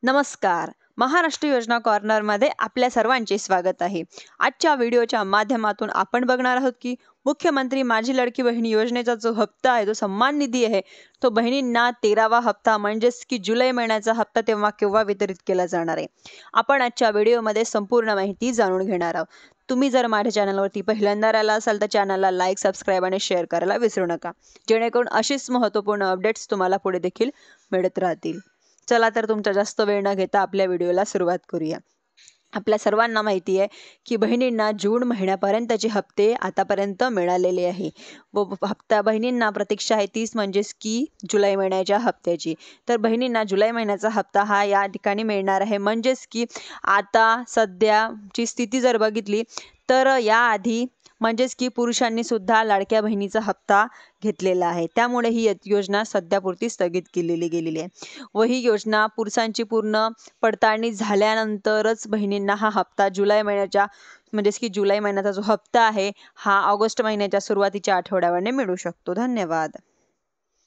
नमस्कार. महाराष्ट्र योजना कॉर्नरमध्ये आपल्या सर्वांचे स्वागत आहे. आजच्या व्हिडिओच्या माध्यमातून आपण बघणार आहोत की मुख्यमंत्री माझी लाडकी बहीण योजनेचा जो हप्ता आहे, जो सन्मान निधी आहे, तो बहिणींना 13वा हप्ता म्हणजेच की जुलै महिन्याचा हप्ता तेव्हा केव्हा वितरित केला जाणार आहे. आपण आजच्या व्हिडिओमध्ये संपूर्ण माहिती जाणून घेणार आहोत. तुम्ही जर माझ्या चॅनलवरती पहिल्यांदा आला असाल तर चॅनलला लाईक, सबस्क्राईब आणि शेअर करायला विसरू नका. जेणेकरून अशीच महत्त्वपूर्ण अपडेट्स तुम्हाला पुढे देखील मिळत राहतील. चला तर तुमचा जास्त वेळ न घेता आपल्या व्हिडिओला सुरुवात करूया. आपल्या सर्वांना माहिती आहे की बहिणींना जून महिन्यापर्यंतचे हप्ते आतापर्यंत मिळालेले आहे व हप्ता बहिणींना प्रतीक्षा आहे तीच म्हणजेच की जुलै महिन्याच्या हप्त्याची. तर बहिणींना जुलै महिन्याचा हप्ता हा या ठिकाणी मिळणार आहे. म्हणजेच की आता सध्याची स्थिती जर बघितली तर याआधी म्हणजेच की पुरुषांनी सुद्धा लाडक्या बहिणीचा हप्ता घेतलेला आहे. त्यामुळे ही योजना सध्यापुरती स्थगित केलेली गेलेली आहे व ही योजना पुरुषांची पूर्ण पडताळणी झाल्यानंतरच बहिणींना हा हप्ता जुलै महिन्याच्या म्हणजेच की जुलै महिन्याचा जो हप्ता आहे हा ऑगस्ट महिन्याच्या सुरुवातीच्या आठवड्यावर मिळू शकतो. धन्यवाद.